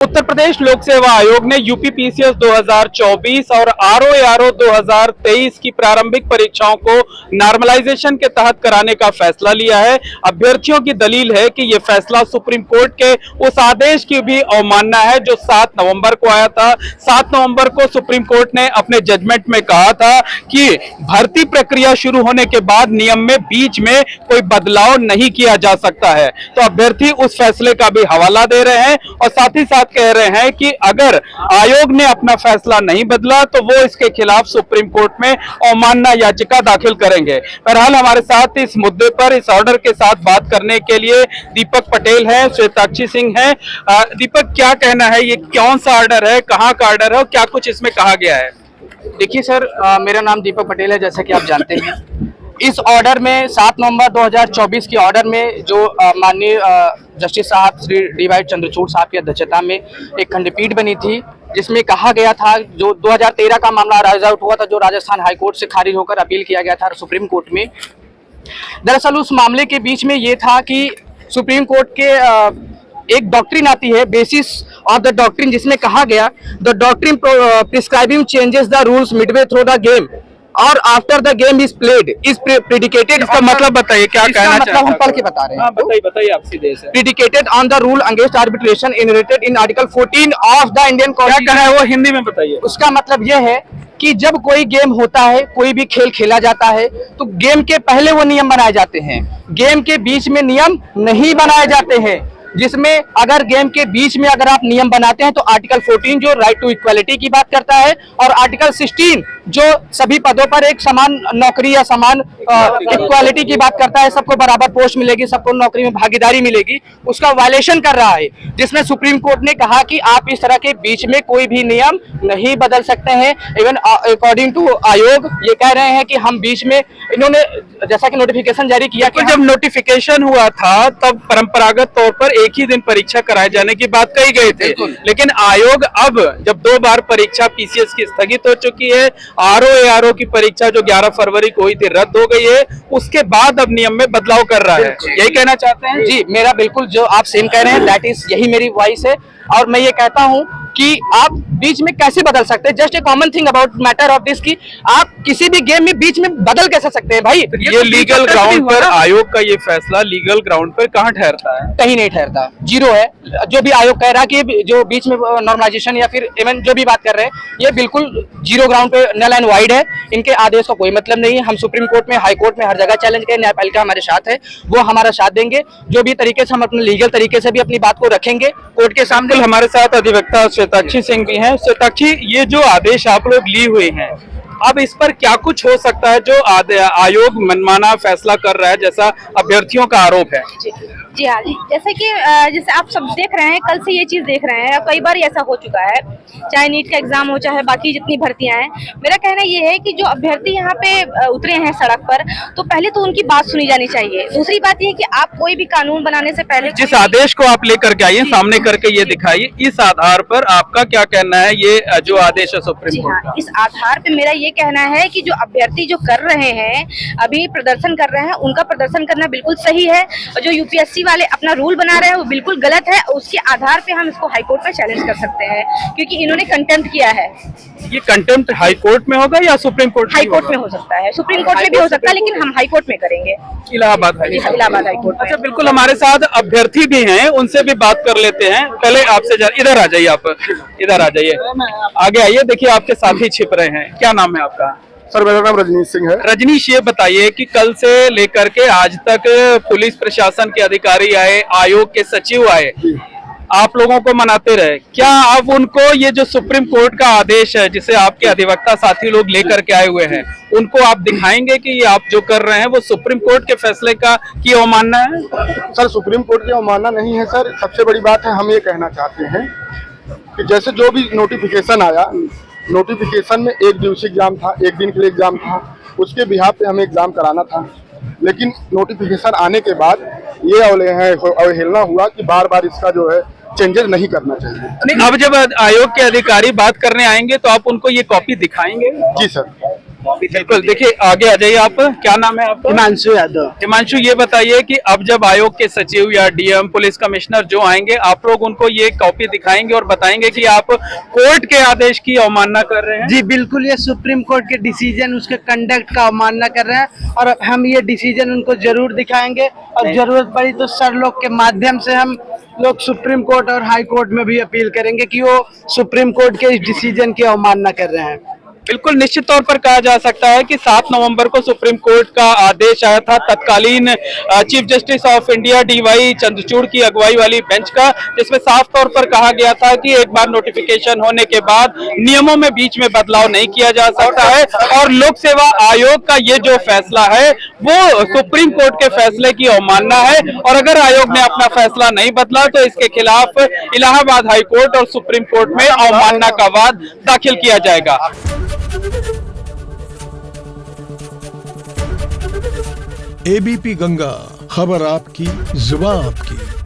उत्तर प्रदेश लोक सेवा आयोग ने यूपी पीसीएस 2024 और आरओ 2023 की प्रारंभिक परीक्षाओं को नॉर्मलाइजेशन के तहत कराने का फैसला लिया है। अभ्यर्थियों की दलील है कि यह फैसला सुप्रीम कोर्ट के उस आदेश की भी अवमानना है जो 7 नवंबर को आया था। 7 नवंबर को सुप्रीम कोर्ट ने अपने जजमेंट में कहा था कि भर्ती प्रक्रिया शुरू होने के बाद नियम में बीच में कोई बदलाव नहीं किया जा सकता है। तो अभ्यर्थी उस फैसले का भी हवाला दे रहे हैं और साथ ही साथ कह रहे हैं कि अगर आयोग ने अपना फैसला नहीं बदला तो वो इसके खिलाफ सुप्रीम कोर्ट में अवमानना याचिका दाखिल करेंगे। बहरहाल हमारे साथ इस मुद्दे पर इस ऑर्डर के साथ बात करने के लिए दीपक पटेल हैं, श्वेताक्षी सिंह हैं। दीपक, क्या कहना है, ये कौन सा ऑर्डर है, कहाँ का ऑर्डर है और क्या कुछ इसमें कहा गया है? देखिए सर, मेरा नाम दीपक पटेल है, जैसा कि आप जानते हैं। इस ऑर्डर में 7 नवंबर 2024 के ऑर्डर में जो माननीय जस्टिस साहब श्री डी.वाई. चंद्रचूड़ साहब की अध्यक्षता में एक खंडपीठ बनी थी, जिसमें कहा गया था जो 2013 का मामला राइज आउट हुआ था, जो राजस्थान हाईकोर्ट से खारिज होकर अपील किया गया था सुप्रीम कोर्ट में। दरअसल उस मामले के बीच में ये था कि सुप्रीम कोर्ट के एक डॉक्ट्रिन आती है, बेसिस ऑफ द डॉक्ट्रिन, जिसमें कहा गया the doctrine prescribing changes the rules midway through the game और after the game is played is predicated. इसका मतलब बताइए, क्या कहना चाहते हैं? हम पढ़ के बता रहे हैं। बताइए आप सीधे से। Predicated on the rule against arbitration inherited in article 14 of the Indian constitution. क्या कहा है वो हिंदी में बताइए। उसका मतलब यह है कि जब कोई गेम होता है, कोई भी खेल खेला जाता है, तो गेम के पहले वो नियम बनाए जाते हैं, गेम के बीच में नियम नहीं बनाए जाते हैं। जिसमें अगर गेम के बीच में अगर आप नियम बनाते हैं तो आर्टिकल 14 जो राइट टू इक्वालिटी की बात करता है और आर्टिकल 16 जो सभी पदों पर एक समान नौकरी या समान इक्वालिटी की बात करता है, सबको बराबर पोस्ट मिलेगी, सबको नौकरी में भागीदारी मिलेगी, उसका वायलेशन कर रहा है। जिसमें सुप्रीम कोर्ट ने कहा कि आप इस तरह के बीच में कोई भी नियम नहीं बदल सकते हैं। इवन अकॉर्डिंग टू आयोग ये कह रहे हैं कि हम बीच में, इन्होंने जैसा कि नोटिफिकेशन जारी किया कि जब नोटिफिकेशन हुआ था तब परंपरागत तौर पर एक ही दिन परीक्षा कराए जाने की बात कही गई थी, लेकिन आयोग अब जब 2 बार परीक्षा पीसीएस की स्थगित हो चुकी है, आरओ की परीक्षा जो 11 फरवरी को हुई थी रद्द हो गई है, उसके बाद अब नियम में बदलाव कर रहा है, यही कहना चाहते हैं? जी, मेरा बिल्कुल जो आप सेम कह रहे हैं, दैट इज यही मेरी वॉइस है। और मैं ये कहता हूं कि आप बीच में कैसे बदल सकते हैं, just a common thing about matter of this, कि आप किसी भी गेम में बीच में बदल कैसे सकते हैं भाई? ये लीगल ग्राउंड पर आयोग का ये फैसला लीगल ग्राउंड पर कहाँ ठहरता है? कहीं नहीं ठहरता, जीरो है। जो भी आयोग कह रहा है कि जो बीच में नॉर्मलाइजेशन या फिर इवन जो भी बात कर रहे हैं, ये बिल्कुल जीरो ग्राउंड पे नल एंड वाइड है। इनके आदेश का कोई मतलब नहीं है। हम सुप्रीम कोर्ट में, हाई कोर्ट में हर जगह चैलेंज करें, न्यायपालिका हमारे साथ है, वो हमारा साथ देंगे। जो भी तरीके से हम अपने लीगल तरीके से भी अपनी बात को रखेंगे कोर्ट के सामने। हमारे साथ अधिवक्ता श्वेताक्षी सिंह भी हैं। श्वेताक्षी, ये जो आदेश आप लोग लिए हुए हैं, अब इस पर क्या कुछ हो सकता है जो आयोग मनमाना फैसला कर रहा है, जैसा अभ्यर्थियों का आरोप है? जी हाँ जी, जैसे आप सब देख रहे हैं, कल से ये चीज देख रहे हैं, कई बार ऐसा हो चुका है, चाहे नीट का एग्जाम हो, चाहे बाकी जितनी भर्तियां हैं। मेरा कहना ये है कि जो अभ्यर्थी यहाँ पे उतरे हैं सड़क पर, तो पहले तो उनकी बात सुनी जानी चाहिए। दूसरी बात ये है कि आप कोई भी कानून बनाने से पहले जिस आदेश को आप लेकर के आइए, सामने करके ये दिखाइए, इस आधार पर आपका क्या कहना है, ये जो आदेश है सुप्रीम कोर्ट का? इस आधार पे मेरा ये कहना है कि जो अभ्यर्थी जो कर रहे हैं, अभी प्रदर्शन कर रहे हैं, उनका प्रदर्शन करना बिल्कुल सही है, और जो यूपीएससी वाले अपना रूल बना रहे हैं वो बिल्कुल गलत है। उसके आधार पे हम इसको हाई कोर्ट में चैलेंज कर सकते हैं, क्योंकि इन्होंने कंटेम्प्ट किया है। ये कंटेम्प्ट हाई कोर्ट में होगा या सुप्रीम कोर्ट? हाई कोर्ट में हो सकता है, सुप्रीम कोर्ट में भी हो सकता है, लेकिन हम हाई कोर्ट में करेंगे, इलाहाबाद इलाहाबाद हाई कोर्ट। अच्छा, बिल्कुल हमारे साथ अभ्यर्थी भी हैं, उनसे भी बात कर लेते हैं। पहले आपसे इधर आ जाइए, आप इधर आ जाइए, आगे आइए। देखिए आपके साथी छिप रहे हैं, क्या नाम है आपका? सर, मेरा नाम रजनीश सिंह है। रजनीश, ये बताइए कि कल से लेकर के आज तक पुलिस प्रशासन के अधिकारी आए, आयोग के सचिव आए, आप लोगों को मनाते रहे, क्या आप उनको ये जो सुप्रीम कोर्ट का आदेश है, जिसे आपके अधिवक्ता साथी लोग लेकर के आए हुए हैं, उनको आप दिखाएंगे कि ये आप जो कर रहे हैं वो सुप्रीम कोर्ट के फैसले की अवमानना है? सर, सुप्रीम कोर्ट की अवमानना नहीं है सर। सबसे बड़ी बात है, हम ये कहना चाहते हैं कि जैसे जो भी नोटिफिकेशन आया, नोटिफिकेशन में 1 दिवसीय एग्जाम था, 1 दिन के लिए एग्जाम था, उसके बिहाफ पे हमें एग्जाम कराना था। लेकिन नोटिफिकेशन आने के बाद ये अवहेलना हुआ कि बार बार इसका जो है चेंजेस नहीं करना चाहिए। अब जब आयोग के अधिकारी बात करने आएंगे तो आप उनको ये कॉपी दिखाएंगे? जी सर। बिल्कुल, देखिए आगे आ जाइए आप, क्या नाम है आपका? हिमांशु यादव। हिमांशु, ये बताइए कि अब जब आयोग के सचिव या डीएम पुलिस कमिश्नर जो आएंगे, आप लोग उनको ये कॉपी दिखाएंगे और बताएंगे कि आप कोर्ट के आदेश की अवमानना कर रहे हैं? जी बिल्कुल, ये सुप्रीम कोर्ट के डिसीजन, उसके कंडक्ट का अवमानना कर रहे हैं और हम ये डिसीजन उनको जरूर दिखाएंगे और जरूरत पड़ी तो सर लोग के माध्यम से हम लोग सुप्रीम कोर्ट और हाई कोर्ट में भी अपील करेंगे कि वो सुप्रीम कोर्ट के इस डिसीजन की अवमानना कर रहे हैं। बिल्कुल, निश्चित तौर पर कहा जा सकता है कि 7 नवंबर को सुप्रीम कोर्ट का आदेश आया था तत्कालीन chief justice of India D Y Chandrachud की अगुवाई वाली बेंच का, जिसमें साफ तौर पर कहा गया था कि एक बार नोटिफिकेशन होने के बाद नियमों में बीच में बदलाव नहीं किया जा सकता है और लोक सेवा आयोग का ये जो फैसला है वो सुप्रीम कोर्ट के फैसले की अवमानना है और अगर आयोग ने अपना फैसला नहीं बदला तो इसके खिलाफ इलाहाबाद हाई कोर्ट और सुप्रीम कोर्ट में अवमानना का वाद दाखिल किया जाएगा। एबीपी गंगा, खबर आपकी, जुबान आपकी।